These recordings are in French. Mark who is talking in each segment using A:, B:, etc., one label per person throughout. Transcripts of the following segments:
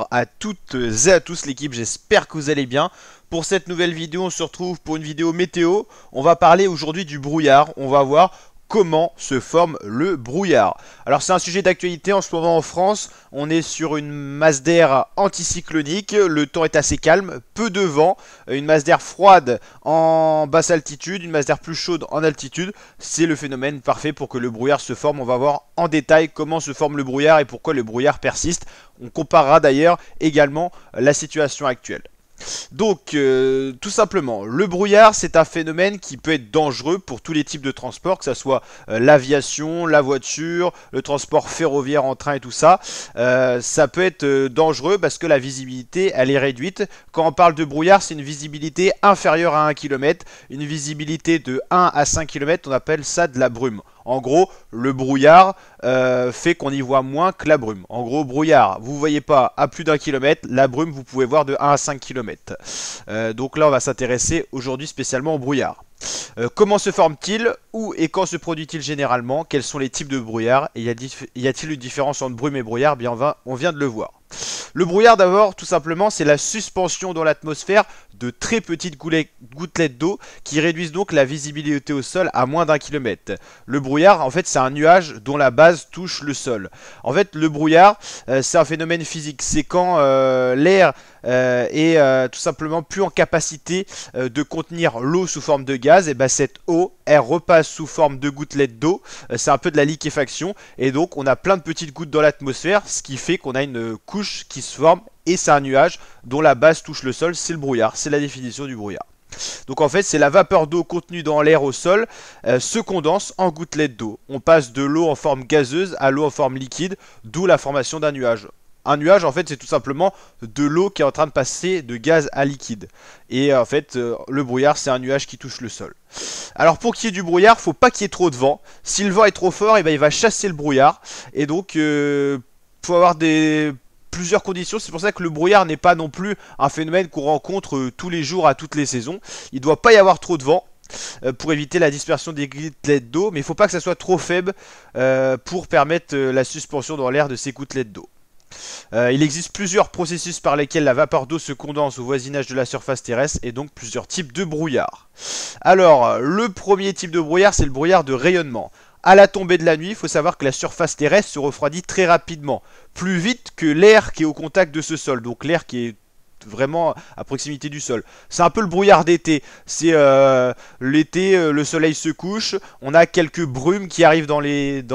A: Bonjour à toutes et à tous l'équipe, j'espère que vous allez bien. Pour cette nouvelle vidéo, on se retrouve pour une vidéo météo. On va parler aujourd'hui du brouillard. On va voir comment se forme le brouillard. Alors c'est un sujet d'actualité en ce moment en France. On est sur une masse d'air anticyclonique. Le temps est assez calme, peu de vent. Une masse d'air froide en basse altitude, une masse d'air plus chaude en altitude. C'est le phénomène parfait pour que le brouillard se forme. On va voir en détail comment se forme le brouillard et pourquoi le brouillard persiste. On comparera d'ailleurs également la situation actuelle. Donc, tout simplement, le brouillard, c'est un phénomène qui peut être dangereux pour tous les types de transport, que ce soit l'aviation, la voiture, le transport ferroviaire en train et tout ça. Ça peut être dangereux parce que la visibilité, elle est réduite. Quand on parle de brouillard, c'est une visibilité inférieure à 1 km. Une visibilité de 1 à 5 km, on appelle ça de la brume. En gros, le brouillard fait qu'on y voit moins que la brume. En gros, brouillard, vous ne voyez pas à plus d'1 km. La brume, vous pouvez voir de 1 à 5 km. Donc là, on va s'intéresser aujourd'hui spécialement au brouillard. Comment se forme-t-il? Où et quand se produit-il généralement? Quels sont les types de brouillard? Et y a-t-il une différence entre brume et brouillard? Bien, on vient de le voir. Le brouillard d'abord, tout simplement, c'est la suspension dans l'atmosphère de très petites gouttelettes d'eau qui réduisent donc la visibilité au sol à moins d'1 km. Le brouillard, en fait, c'est un nuage dont la base touche le sol. En fait, le brouillard, c'est un phénomène physique. C'est quand l'air est tout simplement plus en capacité de contenir l'eau sous forme de gaz, et ben cette eau, elle repasse sous forme de gouttelettes d'eau. C'est un peu de la liquéfaction, et donc on a plein de petites gouttes dans l'atmosphère, ce qui fait qu'on a une couche qui se forme, et c'est un nuage dont la base touche le sol. C'est le brouillard, c'est la définition du brouillard. Donc en fait, c'est la vapeur d'eau contenue dans l'air au sol se condense en gouttelettes d'eau. On passe de l'eau en forme gazeuse à l'eau en forme liquide, d'où la formation d'un nuage. Un nuage, en fait, c'est tout simplement de l'eau qui est en train de passer de gaz à liquide. Et en fait, le brouillard, c'est un nuage qui touche le sol. Alors pour qu'il y ait du brouillard, faut pas qu'il y ait trop de vent. Si le vent est trop fort, et ben, il va chasser le brouillard. Et donc, faut avoir plusieurs conditions. C'est pour ça que le brouillard n'est pas non plus un phénomène qu'on rencontre tous les jours à toutes les saisons. Il ne doit pas y avoir trop de vent pour éviter la dispersion des gouttelettes d'eau, mais il ne faut pas que ça soit trop faible pour permettre la suspension dans l'air de ces gouttelettes d'eau. Il existe plusieurs processus par lesquels la vapeur d'eau se condense au voisinage de la surface terrestre, et donc plusieurs types de brouillard. Alors, le premier type de brouillard, c'est le brouillard de rayonnement. À la tombée de la nuit, il faut savoir que la surface terrestre se refroidit très rapidement, plus vite que l'air qui est au contact de ce sol, donc l'air qui est vraiment à proximité du sol. C'est un peu le brouillard d'été. C'est l'été, le soleil se couche, on a quelques brumes qui arrivent dans les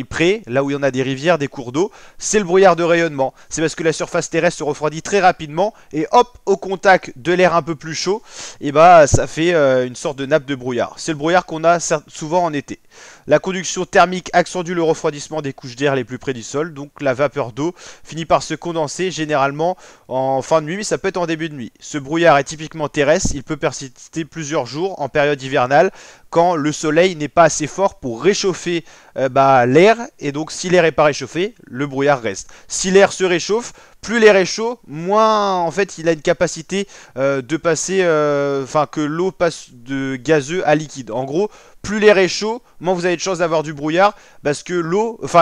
A: prés, là où il y en a des rivières, des cours d'eau. C'est le brouillard de rayonnement. C'est parce que la surface terrestre se refroidit très rapidement, et hop, au contact de l'air un peu plus chaud, et bah ça fait une sorte de nappe de brouillard. C'est le brouillard qu'on a souvent en été. La conduction thermique accentue le refroidissement des couches d'air les plus près du sol, donc la vapeur d'eau finit par se condenser généralement en fin de nuit, mais ça peut être en début de nuit. Ce brouillard est typiquement terrestre, il peut persister plusieurs jours en période hivernale quand le soleil n'est pas assez fort pour réchauffer l'air, et donc si l'air n'est pas réchauffé, le brouillard reste. Si l'air se réchauffe, plus l'air est chaud, moins en fait il a une capacité de passer, que l'eau passe de gazeux à liquide. En gros, plus l'air est chaud, moins vous avez de chances d'avoir du brouillard, parce que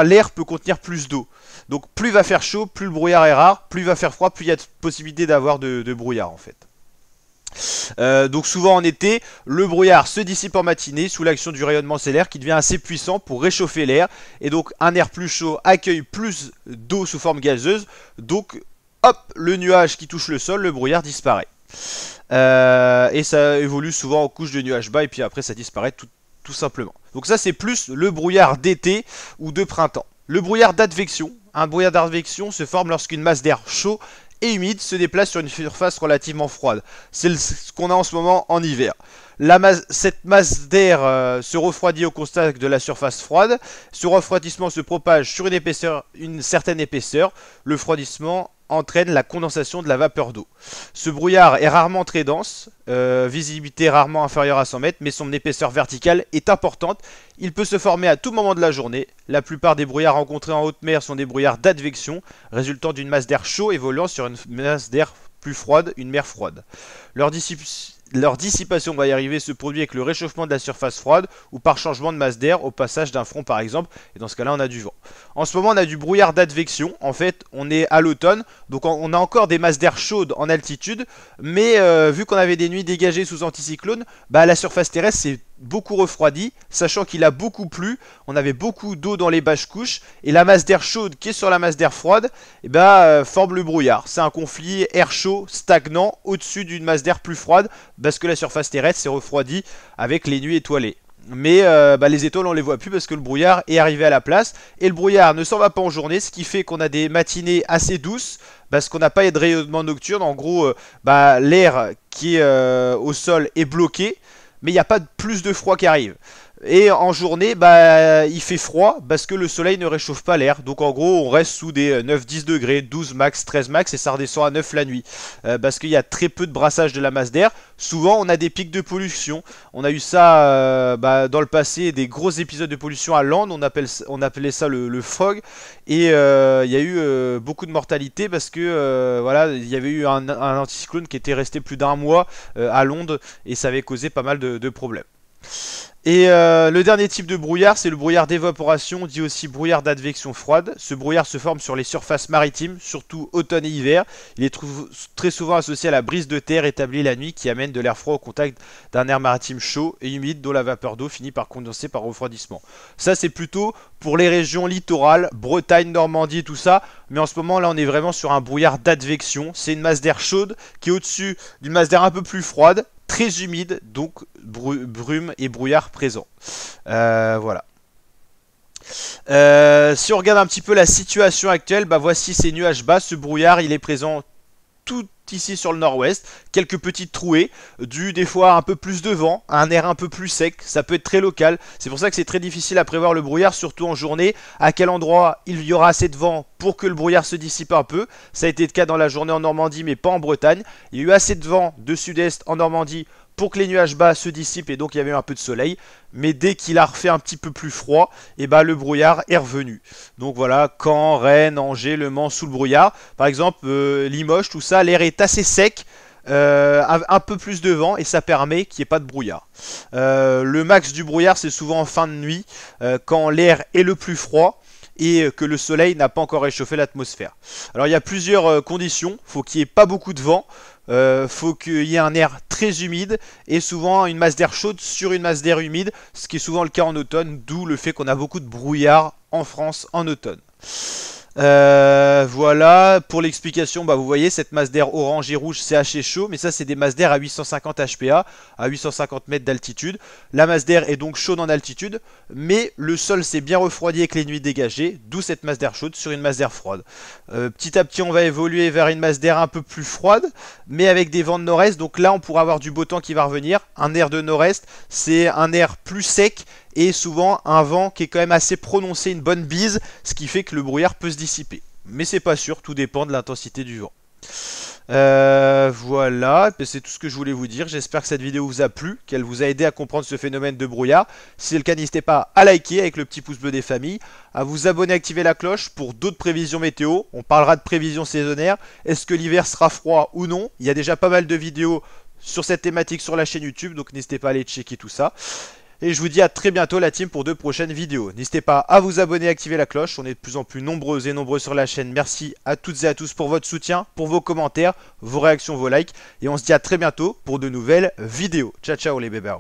A: l'air peut contenir plus d'eau. Donc plus il va faire chaud, plus le brouillard est rare, plus il va faire froid, plus il y a de possibilité d'avoir de brouillard en fait. Donc souvent en été, le brouillard se dissipe en matinée sous l'action du rayonnement solaire qui devient assez puissant pour réchauffer l'air, et donc un air plus chaud accueille plus d'eau sous forme gazeuse, donc hop, le nuage qui touche le sol, le brouillard disparaît. Et ça évolue souvent en couche de nuages bas, et puis après ça disparaît tout simplement. Donc ça c'est plus le brouillard d'été ou de printemps. Le brouillard d'advection. Un brouillard d'advection se forme lorsqu'une masse d'air chaud et humide se déplace sur une surface relativement froide. C'est ce qu'on a en ce moment en hiver. Cette masse d'air se refroidit au contact de la surface froide. Ce refroidissement se propage sur une certaine épaisseur. Le refroidissement entraîne la condensation de la vapeur d'eau. Ce brouillard est rarement très dense, visibilité rarement inférieure à 100 mètres, mais son épaisseur verticale est importante. Il peut se former à tout moment de la journée. La plupart des brouillards rencontrés en haute mer sont des brouillards d'advection, résultant d'une masse d'air chaud évoluant sur une masse d'air plus froide, une mer froide. Leur leur dissipation, on va y arriver, se produit avec le réchauffement de la surface froide ou par changement de masse d'air au passage d'un front par exemple, et dans ce cas-là on a du vent. En ce moment on a du brouillard d'advection, en fait on est à l'automne, donc on a encore des masses d'air chaudes en altitude, mais vu qu'on avait des nuits dégagées sous anticyclone, bah la surface terrestre s'est beaucoup refroidi, sachant qu'il a beaucoup plu, on avait beaucoup d'eau dans les basses couches, et la masse d'air chaude qui est sur la masse d'air froide, et forme le brouillard. C'est un conflit air chaud stagnant au-dessus d'une masse d'air plus froide, parce que la surface terrestre s'est refroidie avec les nuits étoilées. Mais les étoiles on les voit plus parce que le brouillard est arrivé à la place, et le brouillard ne s'en va pas en journée, ce qui fait qu'on a des matinées assez douces, parce qu'on n'a pas de rayonnement nocturne. En gros, l'air qui est au sol est bloqué, mais il n'y a pas plus de froid qui arrive. Et en journée, il fait froid parce que le soleil ne réchauffe pas l'air. Donc en gros, on reste sous des 9-10 degrés, 12 max, 13 max, et ça redescend à 9 la nuit. Parce qu'il y a très peu de brassage de la masse d'air. Souvent, on a des pics de pollution. On a eu ça dans le passé, des gros épisodes de pollution à Land, on appelait ça le fog. Et il y a eu beaucoup de mortalité parce que il y avait eu un anticyclone qui était resté plus d'un mois à Londres, et ça avait causé pas mal de problèmes. Et le dernier type de brouillard, c'est le brouillard d'évaporation, dit aussi brouillard d'advection froide. Ce brouillard se forme sur les surfaces maritimes, surtout automne et hiver. Il est très souvent associé à la brise de terre établie la nuit qui amène de l'air froid au contact d'un air maritime chaud et humide dont la vapeur d'eau finit par condenser par refroidissement. Ça c'est plutôt pour les régions littorales, Bretagne, Normandie, tout ça. Mais en ce moment là on est vraiment sur un brouillard d'advection. C'est une masse d'air chaude qui est au-dessus d'une masse d'air un peu plus froide, très humide, donc brume et brouillard présent. Voilà. Si on regarde un petit peu la situation actuelle, voici ces nuages bas. Ce brouillard, il est présent tout ici sur le nord-ouest, quelques petites trouées, dû des fois un peu plus de vent, un air un peu plus sec, ça peut être très local. C'est pour ça que c'est très difficile à prévoir le brouillard, surtout en journée, à quel endroit il y aura assez de vent pour que le brouillard se dissipe un peu. Ça a été le cas dans la journée en Normandie, mais pas en Bretagne. Il y a eu assez de vent de sud-est en Normandie pour que les nuages bas se dissipent, et donc il y avait eu un peu de soleil. Mais dès qu'il a refait un petit peu plus froid, et le brouillard est revenu. Donc voilà, Caen, Rennes, Angers, Le Mans sous le brouillard. Par exemple, Limoges, tout ça, l'air est assez sec, un peu plus de vent, et ça permet qu'il n'y ait pas de brouillard. Le max du brouillard, c'est souvent en fin de nuit, quand l'air est le plus froid et que le soleil n'a pas encore réchauffé l'atmosphère. Alors il y a plusieurs conditions. Faut qu'il n'y ait pas beaucoup de vent, faut qu'il y ait un air très humide, et souvent une masse d'air chaude sur une masse d'air humide, ce qui est souvent le cas en automne, d'où le fait qu'on a beaucoup de brouillard en France en automne. Voilà pour l'explication. Vous voyez cette masse d'air orange et rouge, c'est assez chaud, mais ça c'est des masses d'air à 850 HPA, à 850 mètres d'altitude. La masse d'air est donc chaude en altitude, mais le sol s'est bien refroidi avec les nuits dégagées, d'où cette masse d'air chaude sur une masse d'air froide. Petit à petit on va évoluer vers une masse d'air un peu plus froide, mais avec des vents de nord-est. Donc là on pourra avoir du beau temps qui va revenir. Un air de nord-est, c'est un air plus sec, et souvent un vent qui est quand même assez prononcé, une bonne bise, ce qui fait que le brouillard peut se dissiper. Mais c'est pas sûr, tout dépend de l'intensité du vent. Voilà, c'est tout ce que je voulais vous dire. J'espère que cette vidéo vous a plu, qu'elle vous a aidé à comprendre ce phénomène de brouillard. Si c'est le cas, n'hésitez pas à liker avec le petit pouce bleu des familles, à vous abonner, activer la cloche pour d'autres prévisions météo. On parlera de prévisions saisonnières. Est-ce que l'hiver sera froid ou non? Il y a déjà pas mal de vidéos sur cette thématique sur la chaîne YouTube, donc n'hésitez pas à aller checker tout ça. Et je vous dis à très bientôt la team pour de prochaines vidéos. N'hésitez pas à vous abonner et activer la cloche. On est de plus en plus nombreux et nombreux sur la chaîne. Merci à toutes et à tous pour votre soutien, pour vos commentaires, vos réactions, vos likes. Et on se dit à très bientôt pour de nouvelles vidéos. Ciao ciao les bébés.